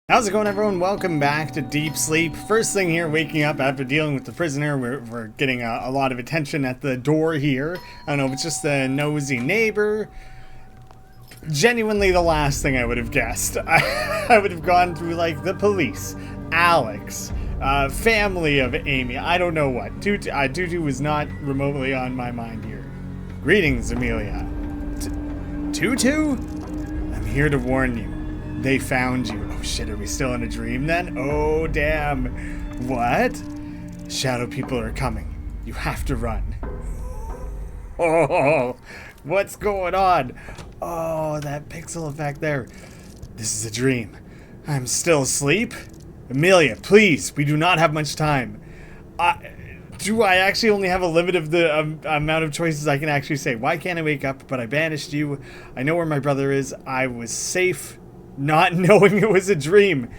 How's it going, everyone? Welcome back to Deep Sleep. First thing here, waking up after dealing with the prisoner. We're getting a lot of attention at the door here. I don't know if it's just a nosy neighbor. Genuinely the last thing I would have guessed. I would have gone through, like, the police, Alex, family of Amy, I don't know what. Tutu was not remotely on my mind here. Greetings, Amelia. Tutu? I'm here to warn you. They found you. Oh shit, are we still in a dream then? Oh damn. What? Shadow people are coming. You have to run. Oh, what's going on? Oh, that pixel effect there. This is a dream. I'm still asleep? Amelia, please, we do not have much time. Do I actually only have a limit of the amount of choices I can actually say? Why can't I wake up? But I banished you. I know where my brother is. I was safe. Not knowing it was a dream.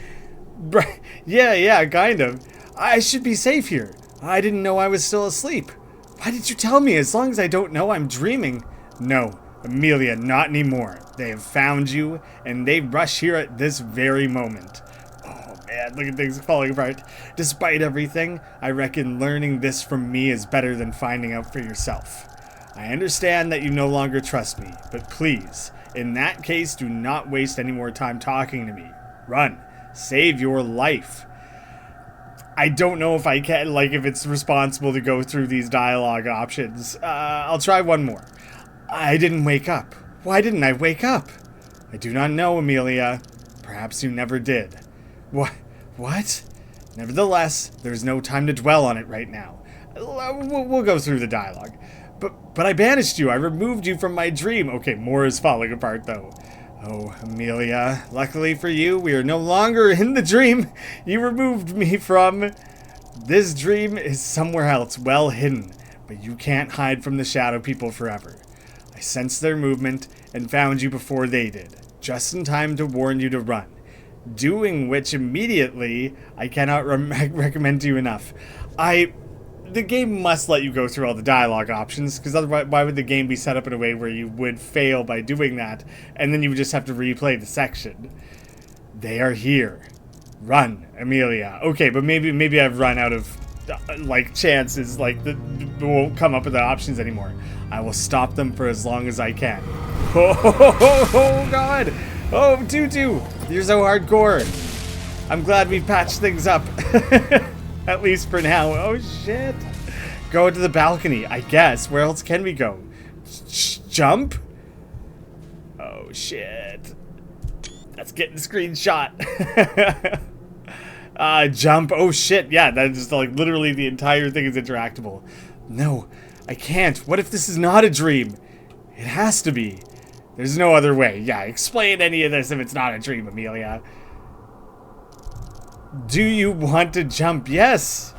Yeah, kind of. I should be safe here. I didn't know I was still asleep. Why did you tell me? As long as I don't know I'm dreaming. No, Amelia, not anymore. They have found you, and they rush here at this very moment. Oh man, look at things falling apart. Despite everything, I reckon learning this from me is better than finding out for yourself. I understand that you no longer trust me, but please, in that case, do not waste any more time talking to me. Run. Save your life. I don't know if I can, like, if it's responsible to go through these dialogue options. I'll try one more. I didn't wake up. Why didn't I wake up? I do not know, Amelia. Perhaps you never did. What? Nevertheless, there's no time to dwell on it right now. We'll go through the dialogue. But I banished you. I removed you from my dream. Okay, more is falling apart, though. Oh, Amelia, luckily for you, we are no longer in the dream you removed me from. This dream is somewhere else, well hidden, but you can't hide from the shadow people forever. I sensed their movement and found you before they did, just in time to warn you to run. Doing which immediately I cannot recommend to you enough. The game must let you go through all the dialogue options, because otherwise, why would the game be set up in a way where you would fail by doing that, and then you would just have to replay the section? They are here. Run, Amelia. Okay, but maybe I've run out of, like, chances, like, won't come up with the options anymore. I will stop them for as long as I can. Oh God! Oh, Tutu! You're so hardcore. I'm glad we patched things up. At least for now. Oh, shit. Go to the balcony, I guess. Where else can we go? Jump? Oh, shit. That's getting screenshot. Jump. Oh, shit. Yeah, that is like literally the entire thing is interactable. No, I can't. What if this is not a dream? It has to be. There's no other way. Yeah, explain any of this if it's not a dream, Amelia. Do you want to jump? Yes.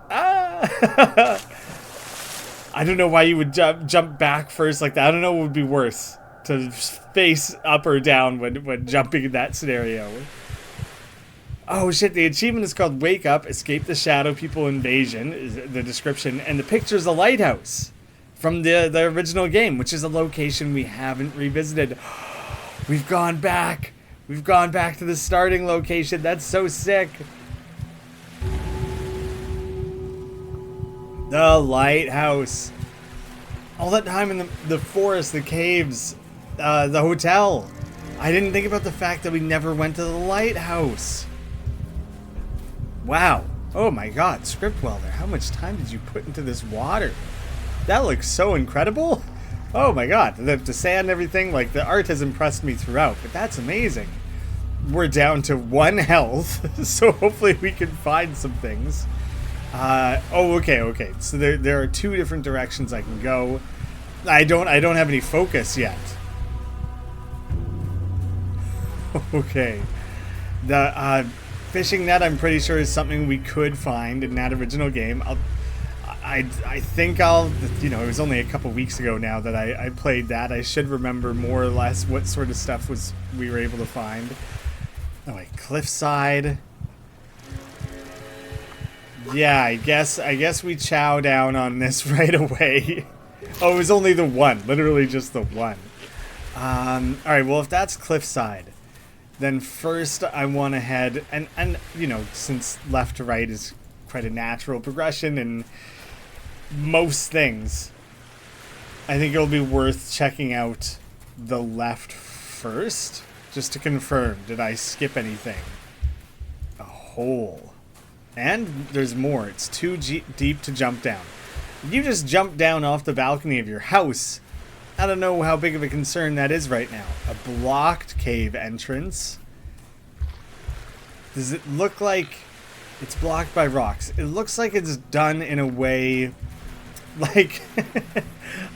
I don't know why you would jump back first like that. I don't know what would be worse, to face up or down when jumping in that scenario. Oh shit, the achievement is called Wake Up, Escape the Shadow People Invasion, is the description, and the picture is a lighthouse from the original game, which is a location we haven't revisited. We've gone back. We've gone back to the starting location. That's so sick. The lighthouse. All that time in the forest, the caves, the hotel. I didn't think about the fact that we never went to the lighthouse. Wow. Oh my God, script welder. How much time did you put into this water? That looks so incredible. Oh my God, the sand and everything, like, the art has impressed me throughout, but that's amazing. We're down to 1 health, so hopefully we can find some things. Okay. So there are 2 different directions I can go. I don't have any focus yet. Okay. The fishing net, I'm pretty sure, is something we could find in that original game. I think it was only a couple weeks ago now that I played that. I should remember more or less what sort of stuff we were able to find. Oh, wait, cliffside. Yeah, I guess we chow down on this right away. Oh, it was only the one, literally just the one. Alright, well, if that's cliffside, then first I want to head, and you know, since left to right is quite a natural progression in most things, I think it'll be worth checking out the left first, just to confirm, did I skip anything? A hole. And there's more. It's too deep to jump down. You just jumped down off the balcony of your house. I don't know how big of a concern that is right now. A blocked cave entrance. Does it look like it's blocked by rocks? It looks like it's done in a way like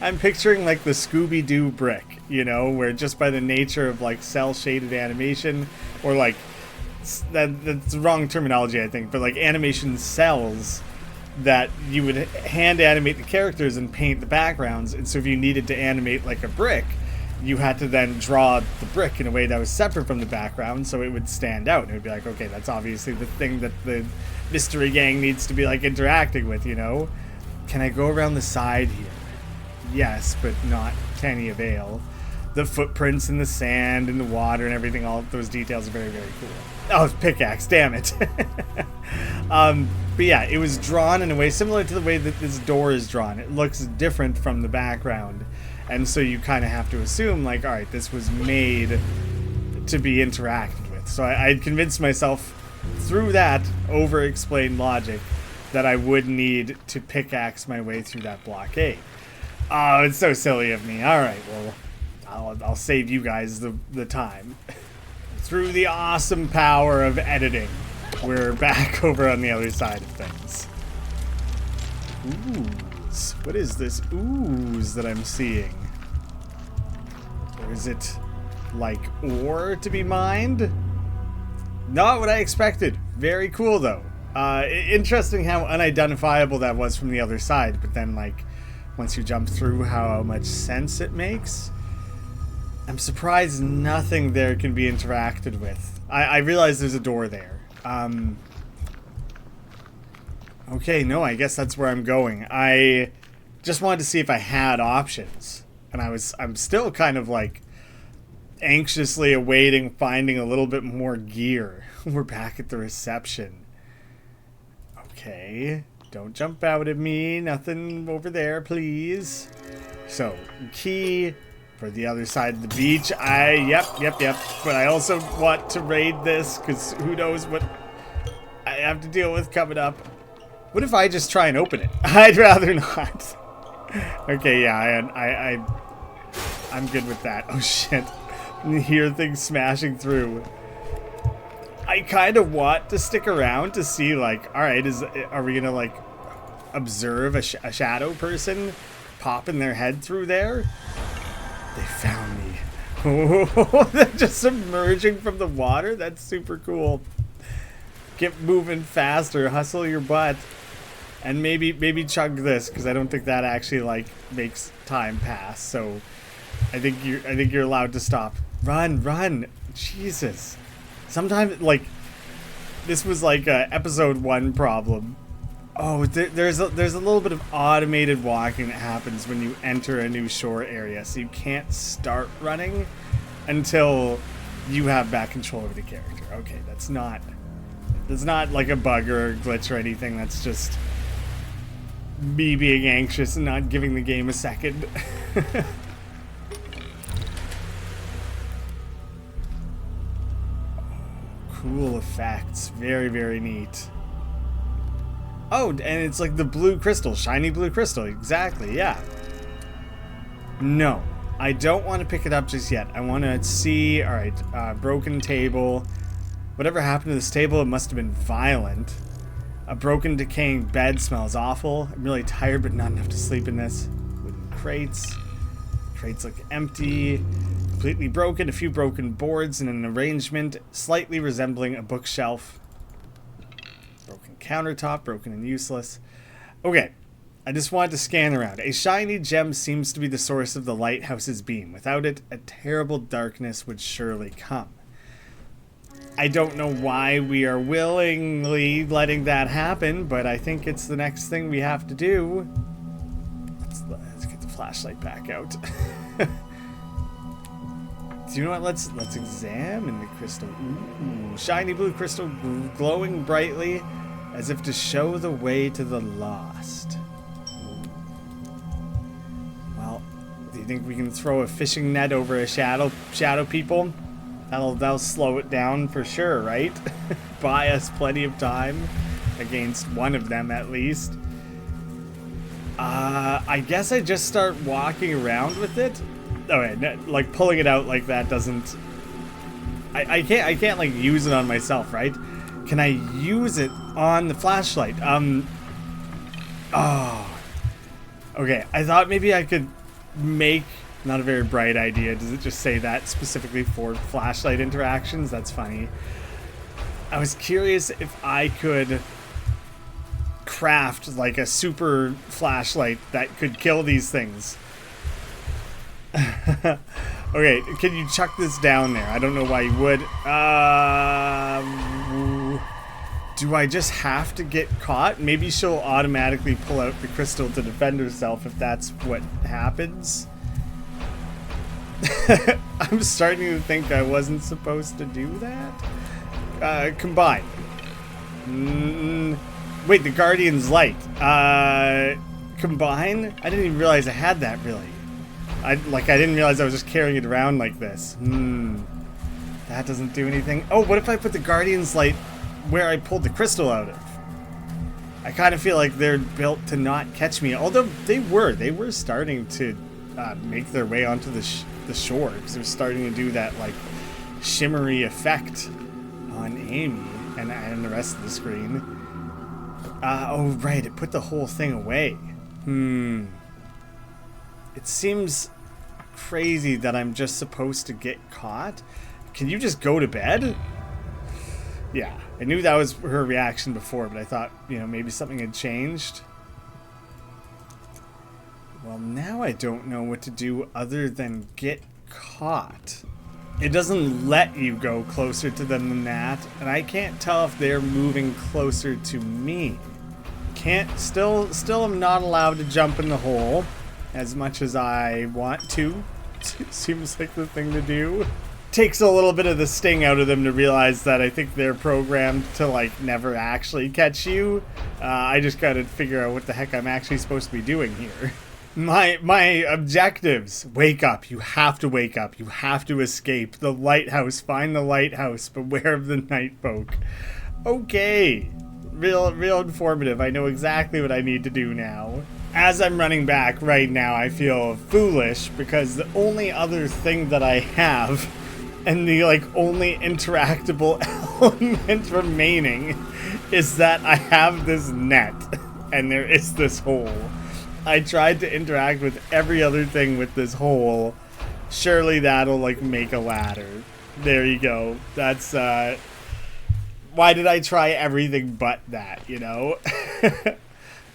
I'm picturing like the Scooby-Doo brick, you know, where just by the nature of like cell shaded animation, or like that's the wrong terminology, I think, but like animation cells that you would hand animate the characters and paint the backgrounds. And so if you needed to animate like a brick, you had to then draw the brick in a way that was separate from the background so it would stand out. And it would be like, okay, that's obviously the thing that the mystery gang needs to be like interacting with, you know? Can I go around the side here? Yes, but not to any avail. The footprints in the sand and the water and everything, all of those details are very, very cool. Oh, pickaxe, damn it. But yeah, it was drawn in a way similar to the way that this door is drawn. It looks different from the background. And so you kind of have to assume, like, all right, this was made to be interacted with. So I'd convinced myself through that over-explained logic that I would need to pickaxe my way through that blockade. Oh, it's so silly of me. All right, well, I'll save you guys the time. Through the awesome power of editing, we're back over on the other side of things. Ooze. What is this ooze that I'm seeing? Or is it like ore to be mined? Not what I expected. Very cool though. Interesting how unidentifiable that was from the other side, but then like once you jump through, how much sense it makes. I'm surprised nothing there can be interacted with. I realize there's a door there. Okay, no, I guess that's where I'm going. I just wanted to see if I had options. And I'm still kind of like anxiously awaiting finding a little bit more gear. We're back at the reception. Okay, don't jump out at me. Nothing over there, please. So, key for the other side of the beach. Yep. But I also want to raid this, because who knows what I have to deal with coming up. What if I just try and open it? I'd rather not. Okay, yeah, I'm good with that. Oh, shit. You hear things smashing through. I kind of want to stick around to see, like, alright, are we gonna, like, observe a shadow person popping their head through there? They found me. Oh, they're just emerging from the water? That's super cool. Get moving faster. Hustle your butt. And maybe chug this, because I don't think that actually, like, makes time pass. So I think you're allowed to stop. Run. Jesus. Sometimes, like, this was like a episode 1 problem. Oh, there's a little bit of automated walking that happens when you enter a new shore area, so you can't start running until you have back control over the character. Okay, that's not like a bug or a glitch or anything. That's just me being anxious and not giving the game a second. Cool effects. Very, very neat. Oh, and it's like the blue crystal. Shiny blue crystal. Exactly, yeah. No. I don't want to pick it up just yet. I want to see... Alright, broken table. Whatever happened to this table, it must have been violent. A broken, decaying bed smells awful. I'm really tired, but not enough to sleep in this. Wooden crates. Crates look empty. Completely broken. A few broken boards and an arrangement slightly resembling a bookshelf. Broken countertop. Broken and useless. Okay. I just wanted to scan around. A shiny gem seems to be the source of the lighthouse's beam. Without it, a terrible darkness would surely come. I don't know why we are willingly letting that happen, but I think it's the next thing we have to do. Let's get the flashlight back out. Do you know what? Let's examine the crystal. Ooh, shiny blue crystal glowing brightly as if to show the way to the lost. Well, do you think we can throw a fishing net over a shadow people? That'll slow it down for sure, right? Buy us plenty of time against one of them at least. I guess I just start walking around with it. Okay, like pulling it out like that doesn't. I can't like use it on myself, right? Can I use it on the flashlight? Oh. Okay, I thought maybe I could make. Not a very bright idea. Does it just say that specifically for flashlight interactions? That's funny. I was curious if I could craft like a super flashlight that could kill these things. Okay, can you chuck this down there? I don't know why you would. Do I just have to get caught? Maybe she'll automatically pull out the crystal to defend herself if that's what happens. I'm starting to think I wasn't supposed to do that. Combine. Wait, the Guardian's light. Combine? I didn't even realize I had that, really. I didn't realize I was just carrying it around like this. That doesn't do anything. Oh, what if I put the Guardian's light where I pulled the crystal out of? I kind of feel like they're built to not catch me. Although they were starting to make their way onto the shore, because they're starting to do that like shimmery effect on Amy and the rest of the screen. Oh right, it put the whole thing away. It seems crazy that I'm just supposed to get caught. Can you just go to bed? Yeah, I knew that was her reaction before, but I thought, you know, maybe something had changed. Well, now I don't know what to do other than get caught. It doesn't let you go closer to them than that, and I can't tell if they're moving closer to me. Still am not allowed to jump in the hole as much as I want to. Seems like the thing to do. Takes a little bit of the sting out of them to realize that I think they're programmed to like never actually catch you. I just gotta figure out what the heck I'm actually supposed to be doing here. My objectives. Wake up. You have to wake up. You have to escape. The lighthouse. Find the lighthouse. Beware of the night folk. Okay. Real informative. I know exactly what I need to do now. As I'm running back right now, I feel foolish because the only other thing that I have and the like only interactable element remaining is that I have this net and there is this hole. I tried to interact with every other thing with this hole. Surely that'll like make a ladder. There you go. That's why did I try everything but that, you know?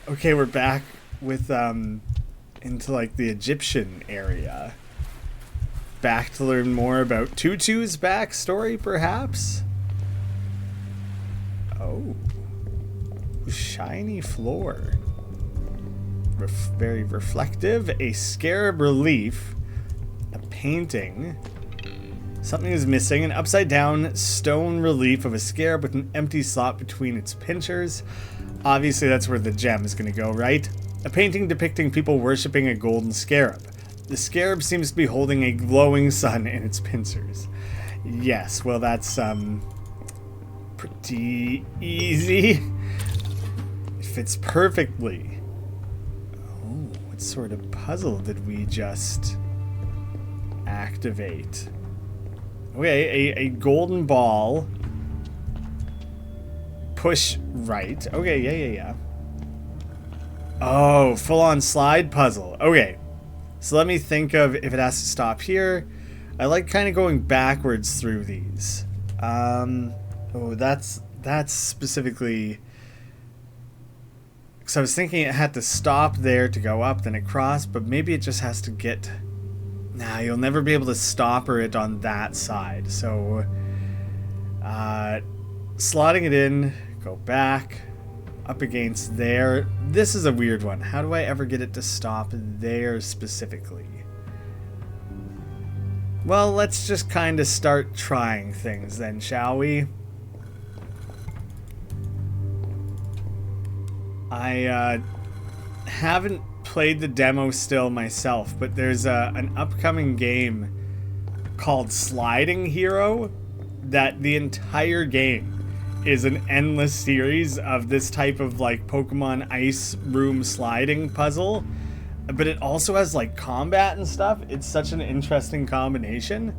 Okay, we're back with into like the Egyptian area. Back to learn more about Tutu's backstory, perhaps? Oh. Shiny floor. Very reflective. A scarab relief. A painting. Something is missing. An upside down stone relief of a scarab with an empty slot between its pincers. Obviously that's where the gem is going to go, right? A painting depicting people worshipping a golden scarab. The scarab seems to be holding a glowing sun in its pincers. Yes, well that's pretty easy. It fits perfectly. Oh, what sort of puzzle did we just activate? Okay, a golden ball. Push right. Okay, yeah. Oh, full-on slide puzzle. Okay, so let me think of if it has to stop here. I like kind of going backwards through these. Oh, that's specifically... because I was thinking it had to stop there to go up, then across, but maybe it just has to get... Nah, you'll never be able to stopper it on that side. So, slotting it in, go back, up against there. This is a weird one. How do I ever get it to stop there specifically? Well, let's just kind of start trying things then, shall we? I haven't played the demo still myself, but there's an upcoming game called Sliding Hero that the entire game is an endless series of this type of like Pokemon Ice Room sliding puzzle. But it also has like combat and stuff. It's such an interesting combination.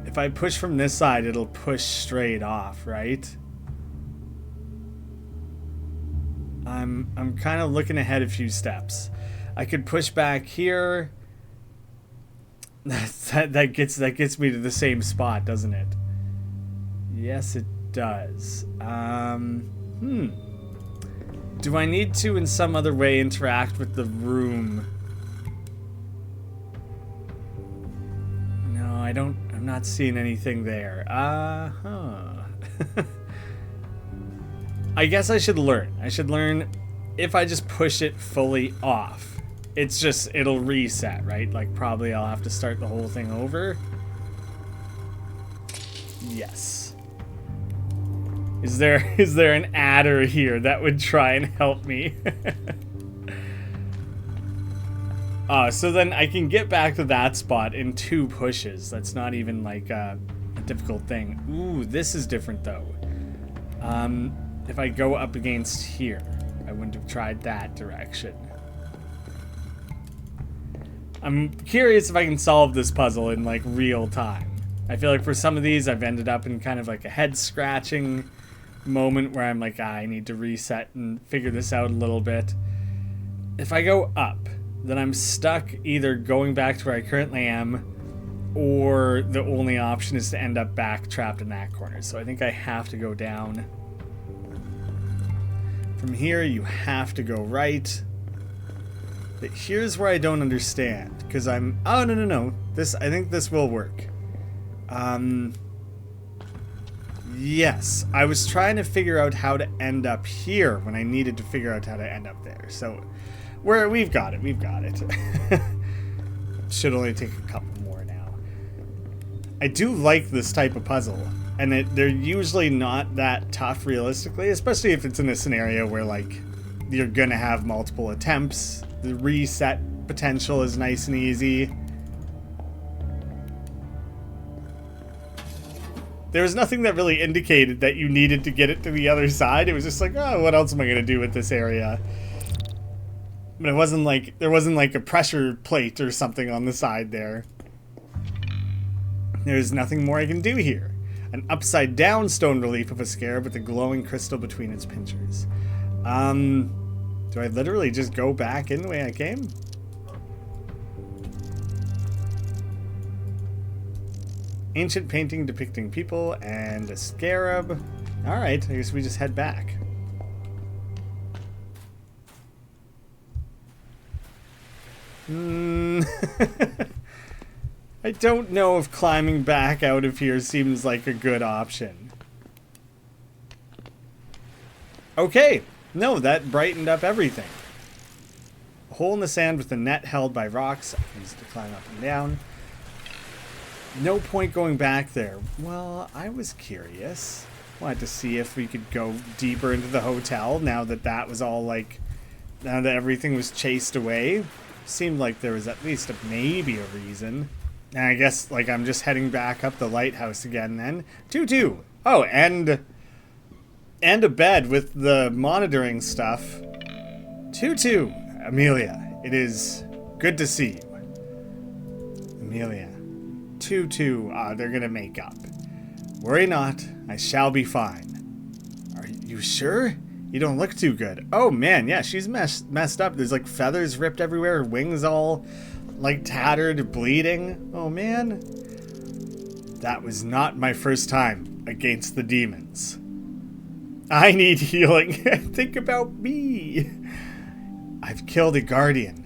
If I push from this side, it'll push straight off, right? I'm kind of looking ahead a few steps. I could push back here. That gets me to the same spot, doesn't it? Yes, it does. Do I need to, in some other way, interact with the room? No, I don't. I'm not seeing anything there. I guess I should learn. I should learn if I just push it fully off. It'll reset, right? Like, probably I'll have to start the whole thing over. Yes. Is there an adder here that would try and help me? So then I can get back to that spot in 2 pushes. That's not even like a difficult thing. Ooh, this is different though. If I go up against here, I wouldn't have tried that direction. I'm curious if I can solve this puzzle in like real time. I feel like for some of these I've ended up in kind of like a head scratching moment where I'm like, I need to reset and figure this out a little bit. If I go up, then I'm stuck either going back to where I currently am, or the only option is to end up back trapped in that corner. So I think I have to go down. From here, you have to go right. But here's where I don't understand, because I'm... Oh, no. I think this will work. Yes, I was trying to figure out how to end up here when I needed to figure out how to end up there. So, we've got it. Should only take a couple more now. I do like this type of puzzle, and they're usually not that tough realistically, especially if it's in a scenario where like you're gonna have multiple attempts. The reset potential is nice and easy. There was nothing that really indicated that you needed to get it to the other side. It was just like, oh, what else am I going to do with this area? But it wasn't like, there wasn't like a pressure plate or something on the side there. There's nothing more I can do here. An upside down stone relief of a scarab with a glowing crystal between its pincers. Do I literally just go back in the way I came? Ancient painting depicting people and a scarab. Alright, I guess we just head back. I don't know if climbing back out of here seems like a good option. Okay, no, that brightened up everything. A hole in the sand with a net held by rocks. I can use it to climb up and down. No point going back there. Well, I was curious. Wanted to see if we could go deeper into the hotel now that that was all like... Now that everything was chased away. Seemed like there was at least maybe a reason. And I guess like I'm just heading back up the lighthouse again then. Tutu! Oh, and a bed with the monitoring stuff. Tutu! Amelia, it is good to see you. Amelia. Tutu, they're gonna make up. Worry not, I shall be fine. Are you sure? You don't look too good. Oh man, yeah, she's messed up. There's like feathers ripped everywhere, her wings all like tattered, bleeding. Oh man. That was not my first time against the demons. I need healing. Think about me. I've killed a guardian.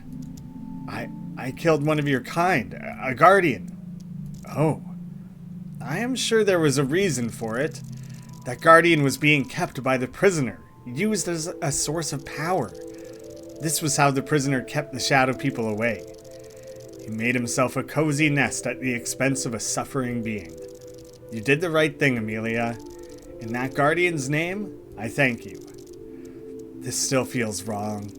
I killed one of your kind, a guardian. Oh, I am sure there was a reason for it. That guardian was being kept by the prisoner, used as a source of power. This was how the prisoner kept the shadow people away. He made himself a cozy nest at the expense of a suffering being. You did the right thing, Amelia. In that guardian's name, I thank you. This still feels wrong.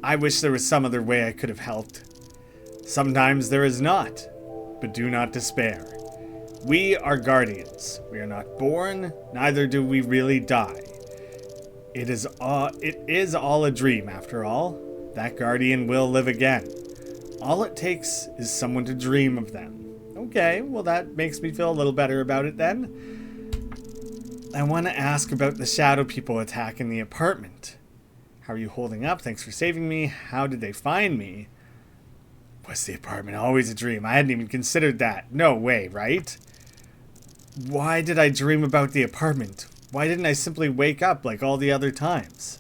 I wish there was some other way I could have helped. Sometimes there is not, but do not despair. We are guardians. We are not born, neither do we really die. It is all a dream, after all. That guardian will live again. All it takes is someone to dream of them. Okay, well that makes me feel a little better about it then. I want to ask about the shadow people attacking the apartment. How are you holding up? Thanks for saving me. How did they find me? Was the apartment always a dream? I hadn't even considered that. No way, right? Why did I dream about the apartment? Why didn't I simply wake up like all the other times?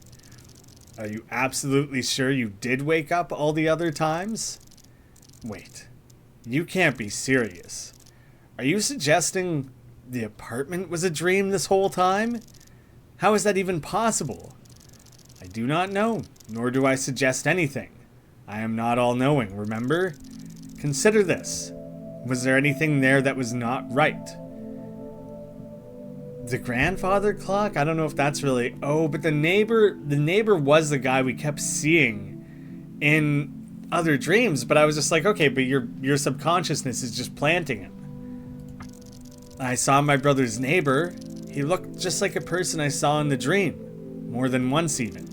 Are you absolutely sure you did wake up all the other times? Wait, you can't be serious. Are you suggesting the apartment was a dream this whole time? How is that even possible? I do not know, nor do I suggest anything. I am not all-knowing, remember? Consider this. Was there anything there that was not right? The grandfather clock? I don't know if that's really... Oh, but the neighbor was the guy we kept seeing in other dreams, but I was just like, okay, but your subconsciousness is just planting him. I saw my brother's neighbor. He looked just like a person I saw in the dream. More than once even.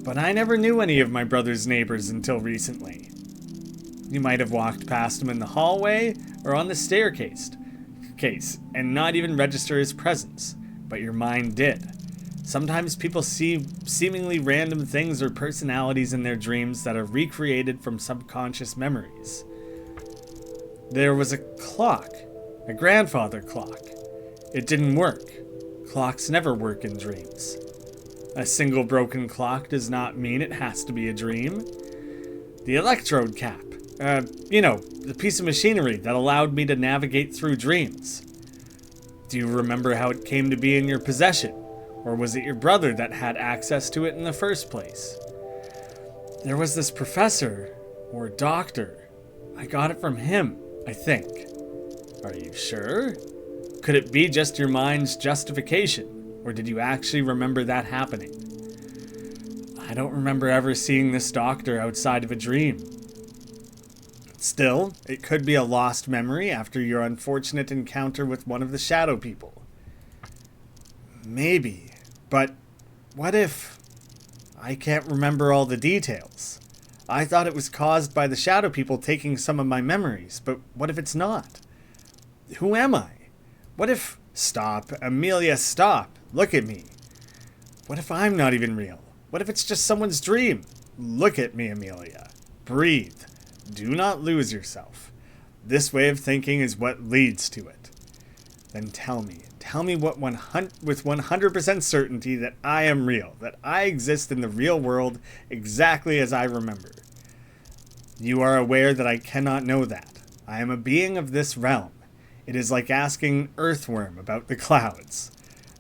But I never knew any of my brother's neighbors until recently. You might have walked past him in the hallway or on the staircase, and not even register his presence, but your mind did. Sometimes people see seemingly random things or personalities in their dreams that are recreated from subconscious memories. There was a clock, a grandfather clock. It didn't work. Clocks never work in dreams. A single broken clock does not mean it has to be a dream. The electrode cap. The piece of machinery that allowed me to navigate through dreams. Do you remember how it came to be in your possession? Or was it your brother that had access to it in the first place? There was this professor, or doctor. I got it from him, I think. Are you sure? Could it be just your mind's justification? Or did you actually remember that happening? I don't remember ever seeing this doctor outside of a dream. Still, it could be a lost memory after your unfortunate encounter with one of the shadow people. Maybe, but what if I can't remember all the details? I thought it was caused by the shadow people taking some of my memories, but what if it's not? Who am I? What if... Stop, Amelia, stop. Look at me. What if I'm not even real? What if it's just someone's dream? Look at me, Amelia. Breathe. Do not lose yourself. This way of thinking is what leads to it. Then tell me with 100% certainty that I am real, that I exist in the real world exactly as I remember. You are aware that I cannot know that. I am a being of this realm. It is like asking Earthworm about the clouds.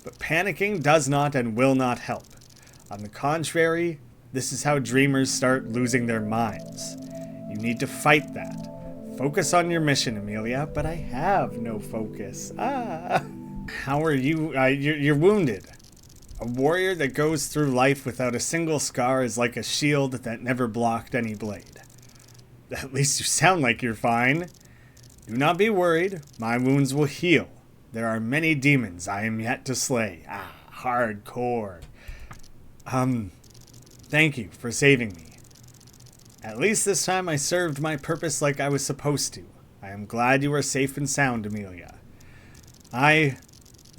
But panicking does not and will not help. On the contrary, this is how dreamers start losing their minds. You need to fight that. Focus on your mission, Amelia, but I have no focus. How are you? You're wounded. A warrior that goes through life without a single scar is like a shield that never blocked any blade. At least you sound like you're fine. Do not be worried. My wounds will heal. There are many demons I am yet to slay. Hardcore. Thank you for saving me. At least this time I served my purpose like I was supposed to. I am glad you are safe and sound, Amelia. I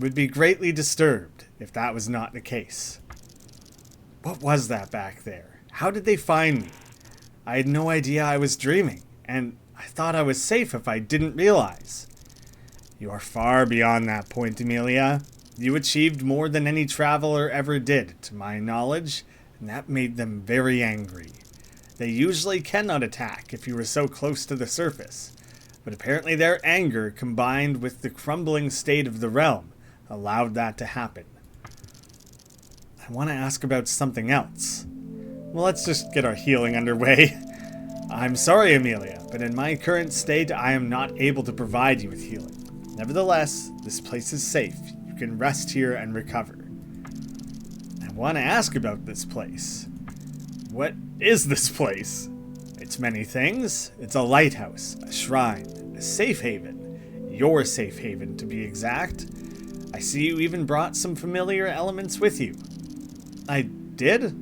would be greatly disturbed if that was not the case. What was that back there? How did they find me? I had no idea I was dreaming, and I thought I was safe if I didn't realize. You are far beyond that point, Amelia. You achieved more than any traveler ever did, to my knowledge, and that made them very angry. They usually cannot attack if you are so close to the surface, but apparently their anger, combined with the crumbling state of the realm, allowed that to happen. I want to ask about something else. Well, let's just get our healing underway. I'm sorry, Amelia, but in my current state, I am not able to provide you with healing. Nevertheless, this place is safe. You can rest here and recover. I want to ask about this place. What is this place? It's many things. It's a lighthouse, a shrine, a safe haven. Your safe haven, to be exact. I see you even brought some familiar elements with you. I did?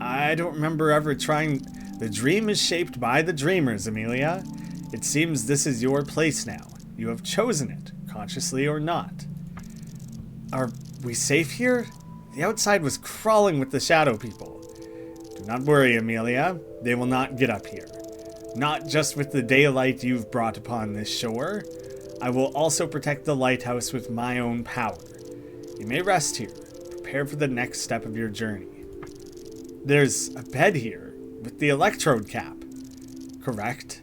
I don't remember ever trying. The dream is shaped by the dreamers, Amelia. It seems this is your place now. You have chosen it, consciously or not. Are we safe here? The outside was crawling with the shadow people. Do not worry, Amelia. They will not get up here. Not just with the daylight you've brought upon this shore. I will also protect the lighthouse with my own power. You may rest here. Prepare for the next step of your journey. There's a bed here with the electrode cap. Correct?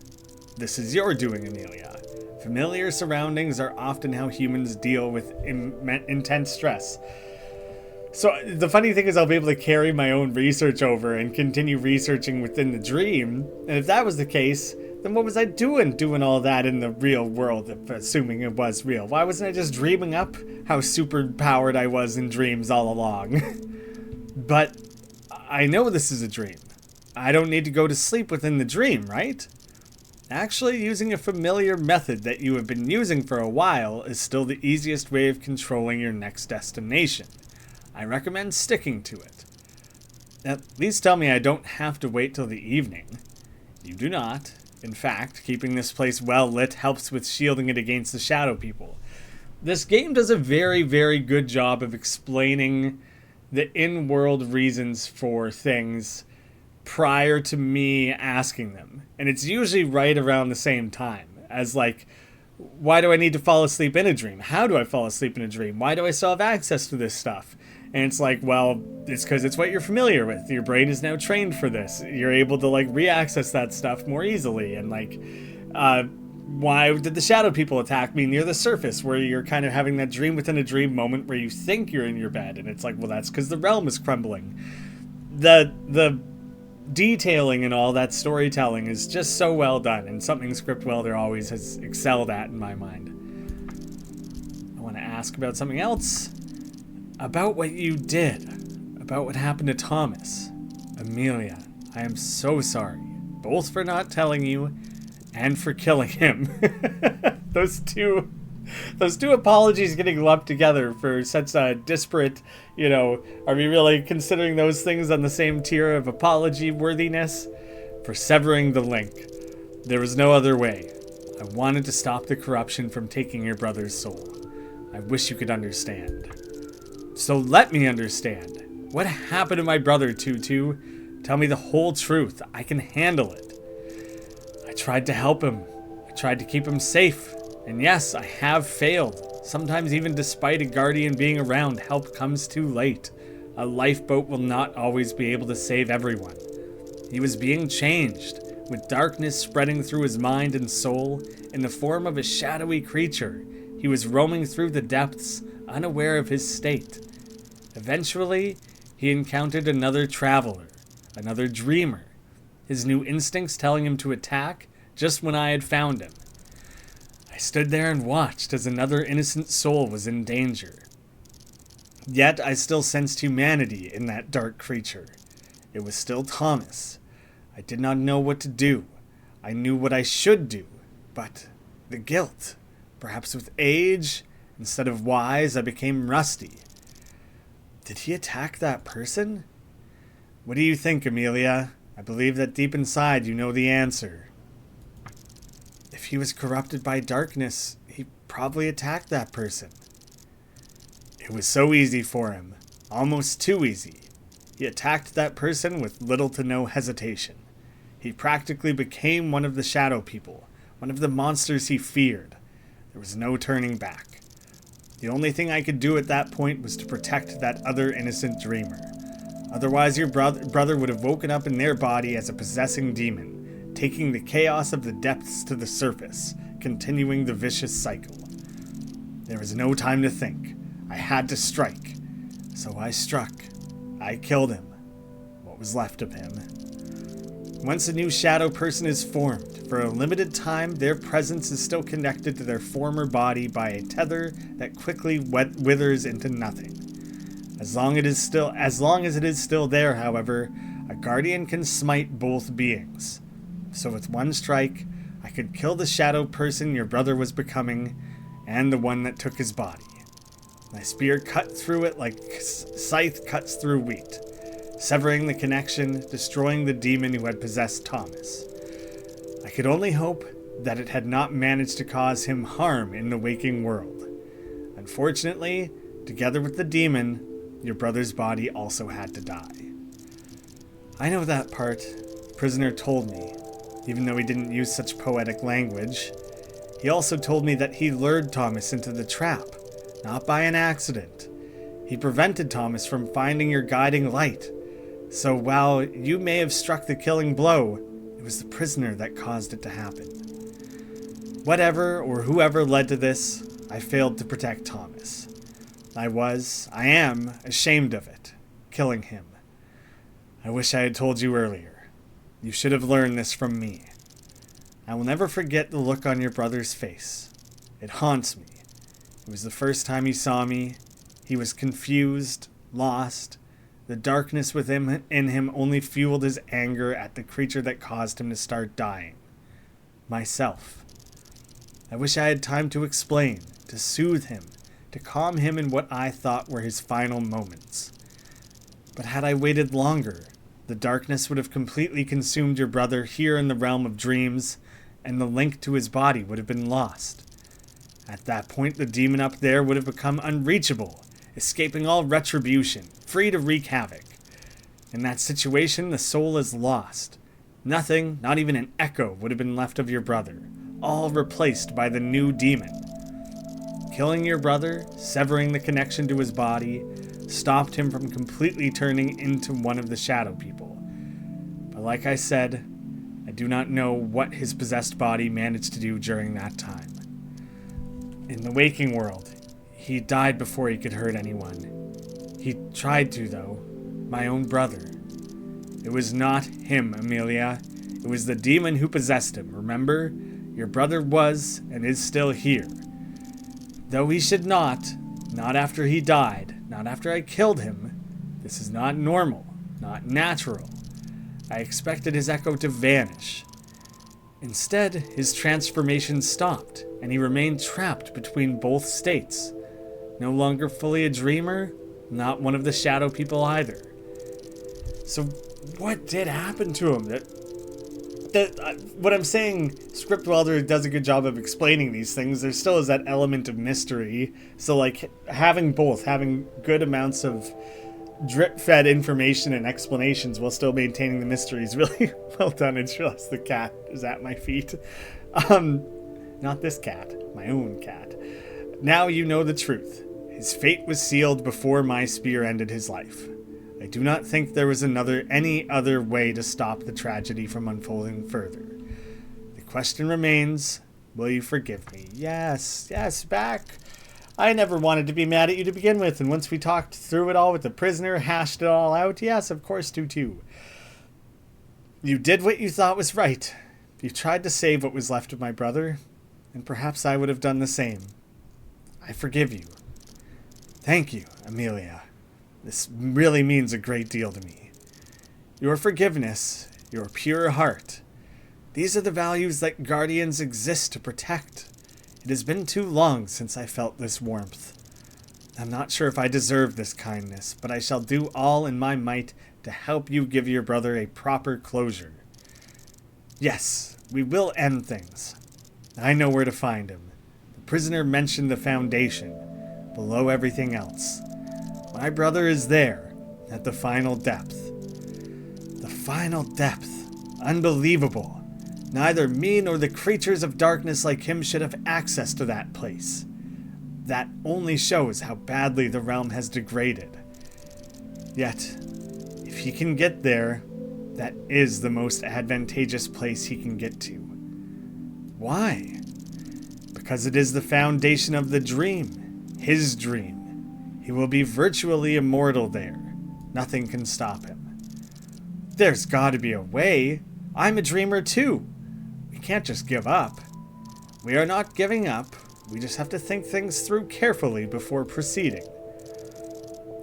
This is your doing, Amelia. Familiar surroundings are often how humans deal with intense stress. So the funny thing is I'll be able to carry my own research over and continue researching within the dream. And if that was the case, then what was I doing all that in the real world, assuming it was real? Why wasn't I just dreaming up how super powered I was in dreams all along? But I know this is a dream. I don't need to go to sleep within the dream, right? Actually, using a familiar method that you have been using for a while is still the easiest way of controlling your next destination. I recommend sticking to it. At least tell me I don't have to wait till the evening. You do not. In fact, keeping this place well lit helps with shielding it against the shadow people. This game does a very, very good job of explaining the in-world reasons for things prior to me asking them. And it's usually right around the same time as like, why do I need to fall asleep in a dream? How do I fall asleep in a dream? Why do I still have access to this stuff? And it's like, well, it's because it's what you're familiar with. Your brain is now trained for this. You're able to like re-access that stuff more easily. And like, why did the shadow people attack me near the surface, where you're kind of having that dream within a dream moment where you think you're in your bed, and it's like, well, that's because the realm is crumbling. The detailing and all that storytelling is just so well done, and something Scriptwelder always has excelled at in my mind. I want to ask about something else. About what you did. About what happened to Thomas. Amelia, I am so sorry. Both for not telling you and for killing him. Those two apologies getting lumped together for such a disparate, are we really considering those things on the same tier of apology worthiness? For severing the link. There was no other way. I wanted to stop the corruption from taking your brother's soul. I wish you could understand. So let me understand. What happened to my brother, Tutu? Tell me the whole truth. I can handle it. I tried to help him. I tried to keep him safe. And yes, I have failed. Sometimes even despite a guardian being around, help comes too late. A lifeboat will not always be able to save everyone. He was being changed, with darkness spreading through his mind and soul in the form of a shadowy creature. He was roaming through the depths, unaware of his state. Eventually, he encountered another traveler, another dreamer, his new instincts telling him to attack just when I had found him. I stood there and watched as another innocent soul was in danger. Yet I still sensed humanity in that dark creature. It was still Thomas. I did not know what to do. I knew what I should do, but the guilt. Perhaps with age, instead of wise, I became rusty. Did he attack that person? What do you think, Amelia? I believe that deep inside you know the answer. If he was corrupted by darkness, he probably attacked that person. It was so easy for him. Almost too easy. He attacked that person with little to no hesitation. He practically became one of the shadow people, one of the monsters he feared. There was no turning back. The only thing I could do at that point was to protect that other innocent dreamer. Otherwise, your brother would have woken up in their body as a possessing demon, taking the chaos of the depths to the surface, continuing the vicious cycle. There was no time to think. I had to strike. So I struck. I killed him. What was left of him. Once a new shadow person is formed, for a limited time, their presence is still connected to their former body by a tether that quickly withers into nothing. As long as it is still there, however, a guardian can smite both beings. So with one strike, I could kill the shadow person your brother was becoming, and the one that took his body. My spear cut through it like scythe cuts through wheat, severing the connection, destroying the demon who had possessed Thomas. I could only hope that it had not managed to cause him harm in the waking world. Unfortunately, together with the demon, your brother's body also had to die. I know that part. Prisoner told me, even though he didn't use such poetic language. He also told me that he lured Thomas into the trap, not by an accident. He prevented Thomas from finding your guiding light. So while you may have struck the killing blow, it was the prisoner that caused it to happen. Whatever or whoever led to this, I failed to protect Thomas. I am ashamed of it, killing him. I wish I had told you earlier. You should have learned this from me. I will never forget the look on your brother's face. It haunts me. It was the first time he saw me. He was confused, lost. The darkness within him only fueled his anger at the creature that caused him to start dying. Myself. I wish I had time to explain, to soothe him, to calm him in what I thought were his final moments. But had I waited longer, the darkness would have completely consumed your brother here in the realm of dreams, and the link to his body would have been lost. At that point, the demon up there would have become unreachable, escaping all retribution, free to wreak havoc. In that situation, the soul is lost. Nothing, not even an echo, would have been left of your brother, all replaced by the new demon. Killing your brother, severing the connection to his body, stopped him from completely turning into one of the shadow people. But like I said, I do not know what his possessed body managed to do during that time. In the waking world, he died before he could hurt anyone. He tried to, though. My own brother. It was not him, Amelia. It was the demon who possessed him, remember? Your brother was, and is still here. Though he should not after he died, not after I killed him. This is not normal, not natural. I expected his echo to vanish. Instead, his transformation stopped, and he remained trapped between both states. No longer fully a dreamer, not one of the shadow people either. So what did happen to him? What I'm saying, Script Welder does a good job of explaining these things. There still is that element of mystery. So like having good amounts of drip-fed information and explanations while still maintaining the mystery is really well done. I just realized the cat is at my feet. Not this cat, my own cat. Now you know the truth. His fate was sealed before my spear ended his life. I do not think there was any other way to stop the tragedy from unfolding further. The question remains, will you forgive me? Yes, Back. I never wanted to be mad at you to begin with, and once we talked through it all with the prisoner, hashed it all out, yes, of course, Tutu. You did what you thought was right. You tried to save what was left of my brother, and perhaps I would have done the same. I forgive you. Thank you, Amelia. This really means a great deal to me. Your forgiveness, your pure heart, these are the values that guardians exist to protect. It has been too long since I felt this warmth. I'm not sure if I deserve this kindness, but I shall do all in my might to help you give your brother a proper closure. Yes, we will end things. I know where to find him. The prisoner mentioned the Foundation, below everything else. My brother is there, at the final depth. The final depth. Unbelievable. Neither me nor the creatures of darkness like him should have access to that place. That only shows how badly the realm has degraded. Yet, if he can get there, that is the most advantageous place he can get to. Why? Because it is the foundation of the dream, his dream. He will be virtually immortal there. Nothing can stop him. There's got to be a way. I'm a dreamer too. We can't just give up. We are not giving up. We just have to think things through carefully before proceeding.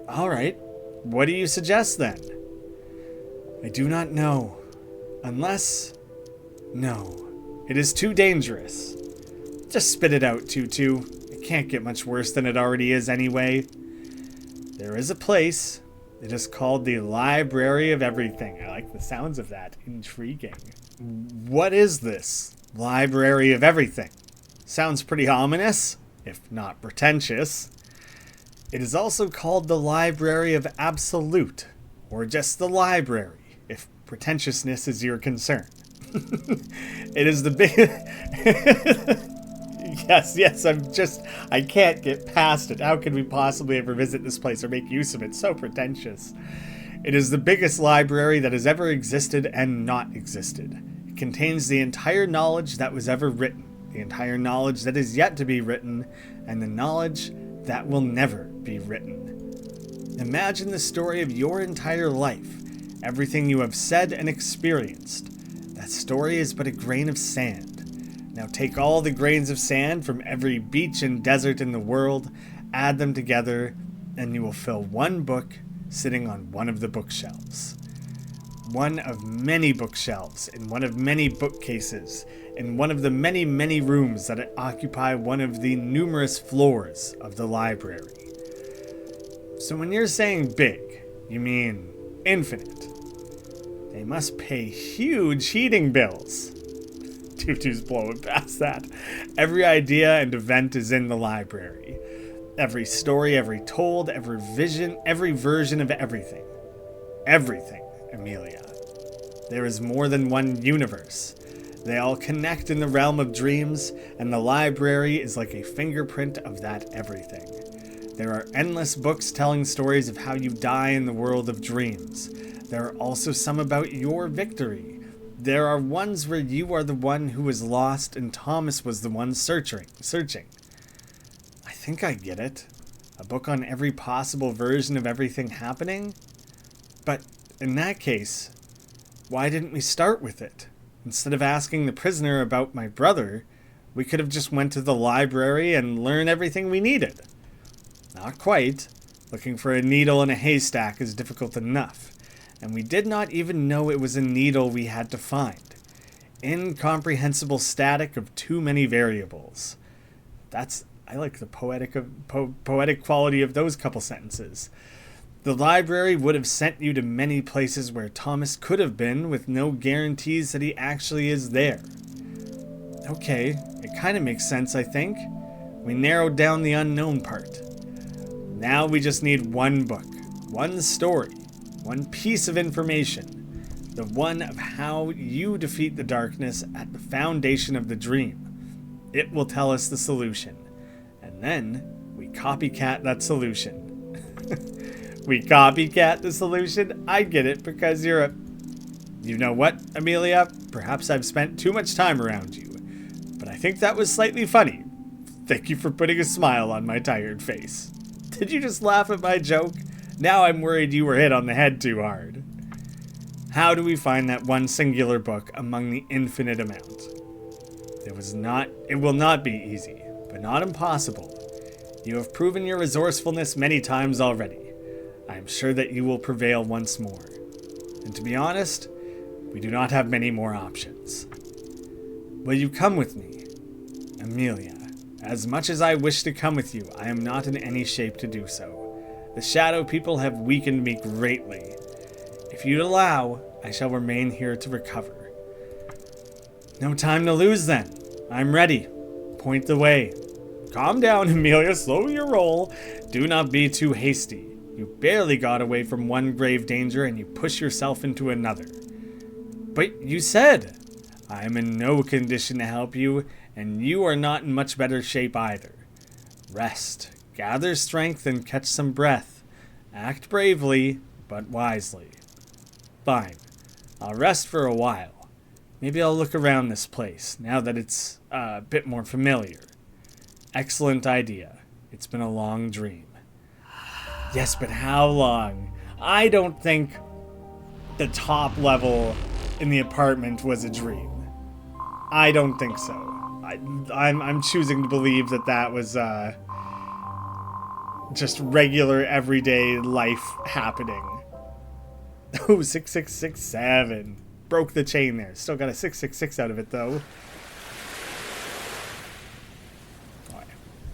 All right. What do you suggest then? I do not know. Unless... No. It is too dangerous. Just spit it out, Tutu. It can't get much worse than it already is anyway. There is a place. It is called the Library of Everything. I like the sounds of that. Intriguing. What is this? Library of Everything. Sounds pretty ominous, if not pretentious. It is also called the Library of Absolute, or just the library, if pretentiousness is your concern. It is the big... Yes, I can't get past it. How could we possibly ever visit this place or make use of it? So pretentious. It is the biggest library that has ever existed and not existed. It contains the entire knowledge that was ever written, the entire knowledge that is yet to be written, and the knowledge that will never be written. Imagine the story of your entire life, everything you have said and experienced. That story is but a grain of sand. Now take all the grains of sand from every beach and desert in the world, add them together, and you will fill one book sitting on one of the bookshelves. One of many bookshelves, in one of many bookcases, in one of the many, many rooms that occupy one of the numerous floors of the library. So when you're saying big, you mean infinite. They must pay huge heating bills. Tutu's blowing past that. Every idea and event is in the library. Every story, every told, every vision, every version of everything. Everything, Amelia. There is more than one universe. They all connect in the realm of dreams, and the library is like a fingerprint of that everything. There are endless books telling stories of how you die in the world of dreams. There are also some about your victory. There are ones where you are the one who was lost and Thomas was the one searching. I think I get it. A book on every possible version of everything happening? But in that case, why didn't we start with it? Instead of asking the prisoner about my brother, we could have just went to the library and learned everything we needed. Not quite. Looking for a needle in a haystack is difficult enough. And we did not even know it was a needle we had to find. Incomprehensible static of too many variables. I like the poetic quality of those couple sentences. The library would have sent you to many places where Thomas could have been with no guarantees that he actually is there. Okay, it kind of makes sense, I think. We narrowed down the unknown part. Now we just need one book, one story, one piece of information, the one of how you defeat the darkness at the foundation of the dream. It will tell us the solution, and then we copycat that solution. We copycat the solution? I get it, because you're a... You know what, Amelia? Perhaps I've spent too much time around you, but I think that was slightly funny. Thank you for putting a smile on my tired face. Did you just laugh at my joke? Now I'm worried you were hit on the head too hard. How do we find that one singular book among the infinite amount? It will not be easy, but not impossible. You have proven your resourcefulness many times already. I am sure that you will prevail once more. And to be honest, we do not have many more options. Will you come with me? Amelia, as much as I wish to come with you, I am not in any shape to do so. The Shadow People have weakened me greatly. If you'd allow, I shall remain here to recover. No time to lose then. I'm ready. Point the way. Calm down, Amelia. Slow your roll. Do not be too hasty. You barely got away from one grave danger and you push yourself into another. But you said, I am in no condition to help you, and you are not in much better shape either. Rest, gather strength, and catch some breath. Act bravely, but wisely. Fine. I'll rest for a while. Maybe I'll look around this place, now that it's a bit more familiar. Excellent idea. It's been a long dream. Yes, but how long? I don't think the top level in the apartment was a dream. I don't think so. I'm choosing to believe that that was just regular everyday life happening. Oh, 6667. Broke the chain there. Still got a 666 out of it though.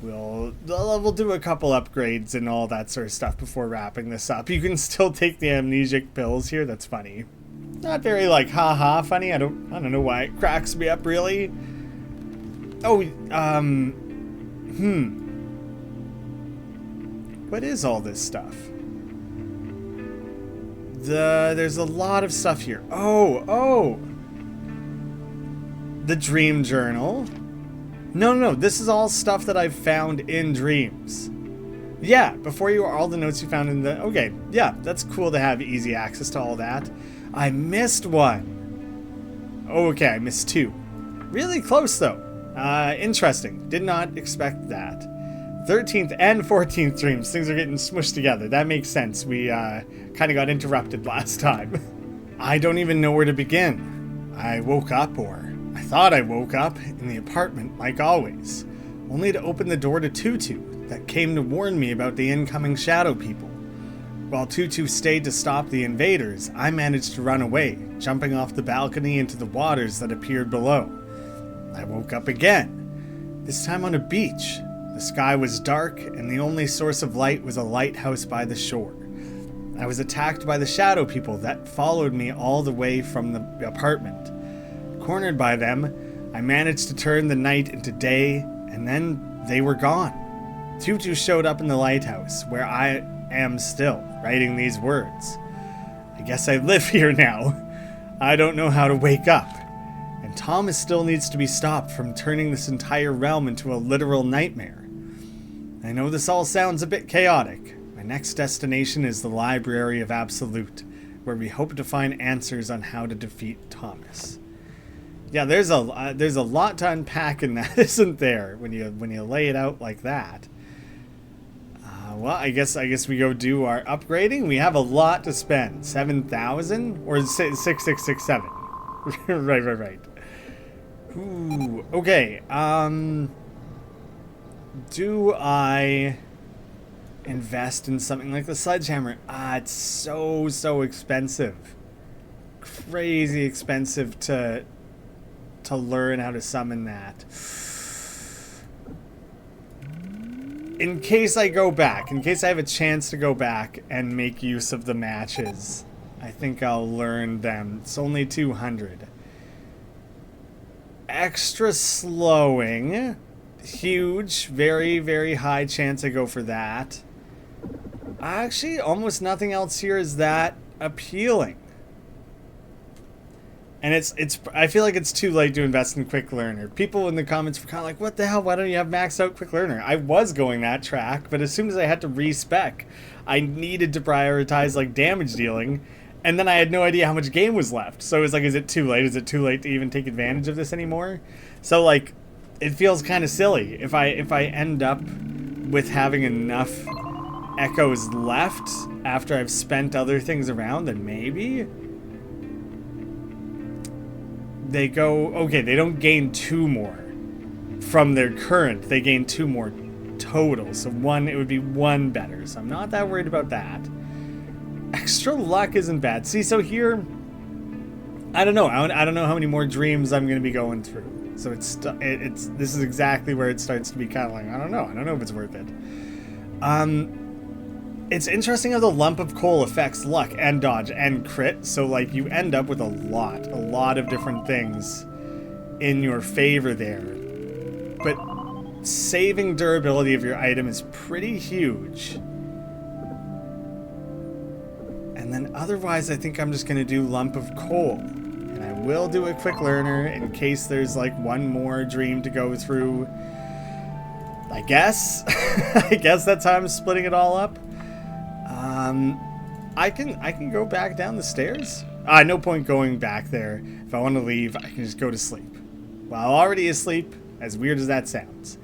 We'll do a couple upgrades and all that sort of stuff before wrapping this up. You can still take the amnesic pills here. That's funny. Not very like haha funny. I don't know why it cracks me up really. Oh, what is all this stuff? There's a lot of stuff here. Oh. The dream journal. No, this is all stuff that I've found in dreams. Yeah, before you are all the notes you found in the... Okay, yeah, that's cool to have easy access to all that. I missed one. Okay, I missed two. Really close, though. Interesting. Did not expect that. 13th and 14th dreams. Things are getting smushed together. That makes sense. We kind of got interrupted last time. I don't even know where to begin. I woke up, or... I thought I woke up in the apartment like always, only to open the door to Tutu that came to warn me about the incoming shadow people. While Tutu stayed to stop the invaders, I managed to run away, jumping off the balcony into the waters that appeared below. I woke up again, this time on a beach. The sky was dark and the only source of light was a lighthouse by the shore. I was attacked by the shadow people that followed me all the way from the apartment. Cornered by them, I managed to turn the night into day, and then they were gone. Tutu showed up in the lighthouse, where I am still, writing these words. I guess I live here now. I don't know how to wake up. And Thomas still needs to be stopped from turning this entire realm into a literal nightmare. I know this all sounds a bit chaotic. My next destination is the Library of Absolute, where we hope to find answers on how to defeat Thomas. Yeah, there's a lot to unpack in that, isn't there? When you lay it out like that. Well, I guess we go do our upgrading. We have a lot to spend. 7,000 or 6667. Right. Ooh, okay. Do I invest in something like the sledgehammer? It's so expensive. Crazy expensive to learn how to summon that. In case I go back, in case I have a chance to go back and make use of the matches, I think I'll learn them. It's only 200. Extra slowing. Huge, very high chance I go for that. Actually, almost nothing else here is that appealing. And I feel like it's too late to invest in Quick Learner. People in the comments were kind of like, what the hell, why don't you have maxed out Quick Learner? I was going that track, but as soon as I had to respec, I needed to prioritize like damage dealing, and then I had no idea how much game was left. So it was like, is it too late? Is it too late to even take advantage of this anymore? So like, it feels kind of silly. If I end up with having enough echoes left after I've spent other things around, then maybe... They go, okay, they don't gain 2 more from their current. They gain 2 more total. So it would be 1 better. So I'm not that worried about that. Extra luck isn't bad. See, so here, I don't know. I don't know how many more dreams I'm going to be going through. So this is exactly where it starts to be kind of like, I don't know if it's worth it. It's interesting how the lump of coal affects luck and dodge and crit, so like you end up with a lot of different things in your favor there. But saving durability of your item is pretty huge. And then otherwise I think I'm just gonna do lump of coal. And I will do a quick learner in case there's like 1 more dream to go through. I guess. I guess that's how I'm splitting it all up. I can go back down the stairs. No point going back there. If I want to leave, I can just go to sleep. While already asleep, as weird as that sounds,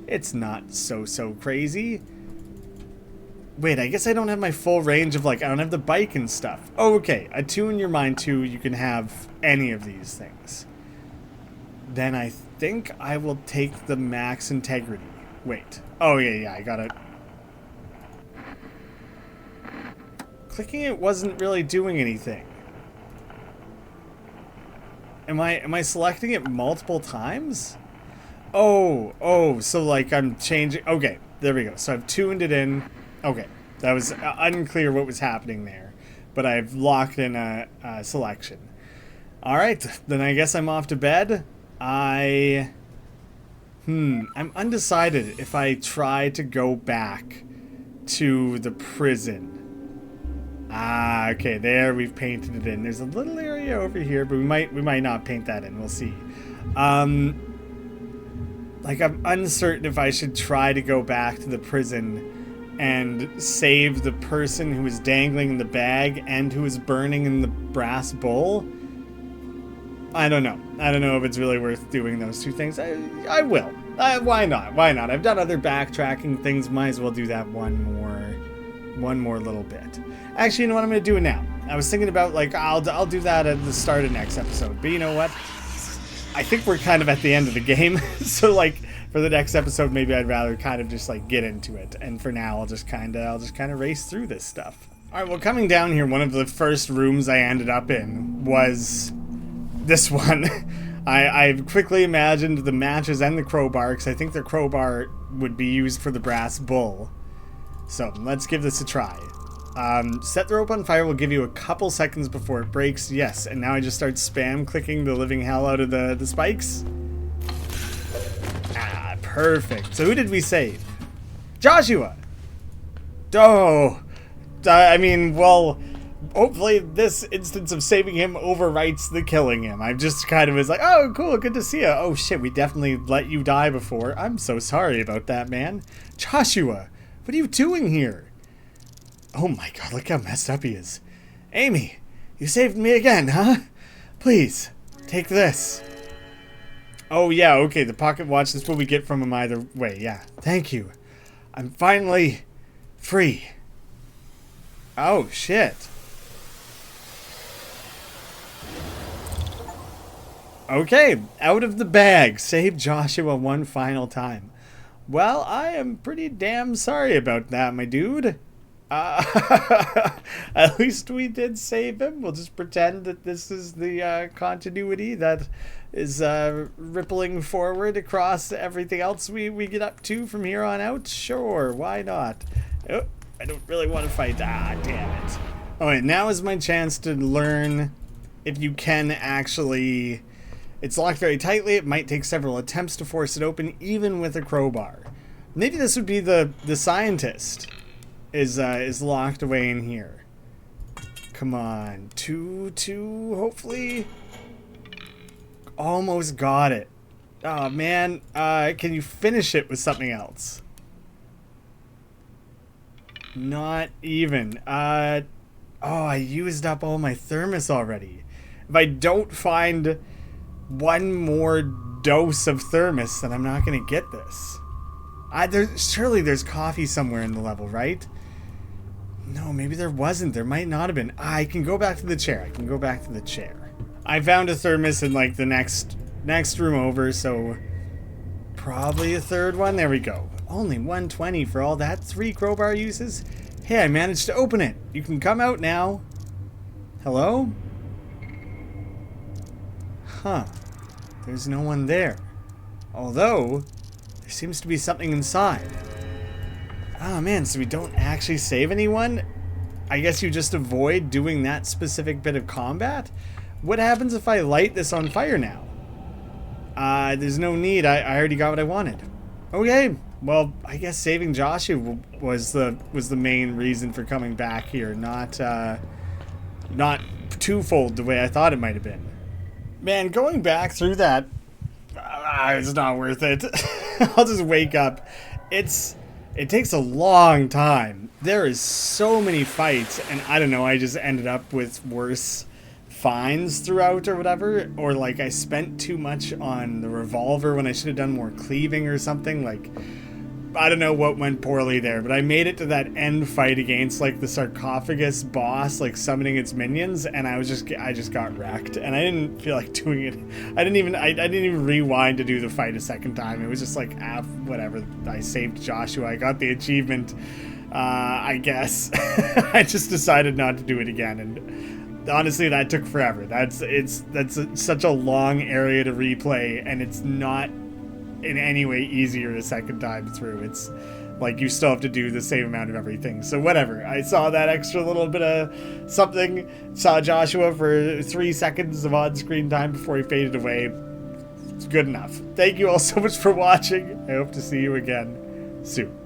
it's not so crazy. Wait, I guess I don't have my full range of, like, I don't have the bike and stuff. Oh, okay. Attune your mind to you can have any of these things. Then I think I will take the max integrity. Wait. Oh, yeah, I got it. Clicking it wasn't really doing anything. Am I selecting it multiple times? Oh, so like I'm changing. Okay, there we go. So I've tuned it in. Okay, that was unclear what was happening there, but I've locked in a selection. All right, then I guess I'm off to bed. I'm undecided if I try to go back to the prison. Ah, okay, there we've painted it in. There's a little area over here, but we might not paint that in. We'll see. Like I'm uncertain if I should try to go back to the prison and save the person who is dangling in the bag and who is burning in the brass bowl. I don't know. I don't know if it's really worth doing those two things. I will. Why not? Why not? I've done other backtracking things. Might as well do that one more little bit. Actually, you know what I'm going to do now? I was thinking about, like, I'll do that at the start of next episode. But you know what? I think we're kind of at the end of the game. So, like, for the next episode, maybe I'd rather kind of just, like, get into it. And for now, I'll just kind of race through this stuff. All right, well, coming down here, one of the first rooms I ended up in was this one. I quickly imagined the matches and the crowbar, because I think the crowbar would be used for the brass bull. So, let's give this a try. Set the rope on fire will give you a couple seconds before it breaks. Yes, and now I just start spam clicking the living hell out of the spikes. Ah, perfect. So who did we save? Joshua! Oh, I mean, well, hopefully this instance of saving him overwrites the killing him. I just kind of was like, oh, cool, good to see you. Oh, shit, we definitely let you die before. I'm so sorry about that, man. Joshua, what are you doing here? Oh my god, look how messed up he is. Amy, you saved me again, huh? Please, take this. Oh yeah, okay, the pocket watch, this is what we get from him either way, yeah. Thank you. I'm finally free. Oh, shit. Okay, out of the bag. Save Joshua one final time. Well, I am pretty damn sorry about that, my dude. At least we did save him. We'll just pretend that this is the continuity that is rippling forward across everything else we get up to from here on out. Sure, why not? Oh, I don't really want to fight. Ah, damn it. Alright, now is my chance to learn if you can actually... It's locked very tightly. It might take several attempts to force it open, even with a crowbar. Maybe this would be the scientist. Is locked away in here. Come on. Tutu, hopefully. Almost got it. Oh, man. Can you finish it with something else? Not even. Oh, I used up all my thermos already. If I don't find one more dose of thermos, then I'm not going to get this. Surely there's coffee somewhere in the level, right? No, maybe there wasn't. There might not have been. I can go back to the chair. I found a thermos in, like, the next room over, so probably a third one. There we go. Only 120 for all that. 3 crowbar uses. Hey, I managed to open it. You can come out now. Hello? Huh. There's no one there. Although, there seems to be something inside. Oh man, so we don't actually save anyone? I guess you just avoid doing that specific bit of combat? What happens if I light this on fire now? There's no need. I already got what I wanted. Okay, well, I guess saving Joshua was the main reason for coming back here, not twofold the way I thought it might have been. Man, going back through that, it's not worth it. I'll just wake up. It takes a long time. There is so many fights, and I don't know, I just ended up with worse finds throughout or whatever, or like I spent too much on the revolver when I should have done more cleaving or something. Like, I don't know what went poorly there, but I made it to that end fight against like the sarcophagus boss, like summoning its minions, and I just got wrecked, and I didn't feel like doing it. I didn't even rewind to do the fight a second time. It was just like, whatever. I saved Joshua. I got the achievement. I guess. I just decided not to do it again, and honestly, that took forever. That's such a long area to replay, and it's not in any way easier a second time through. It's like you still have to do the same amount of everything. So whatever. I saw that extra little bit of something, saw Joshua for 3 seconds of on-screen time before he faded away. It's good enough. Thank you all so much for watching. I hope to see you again soon.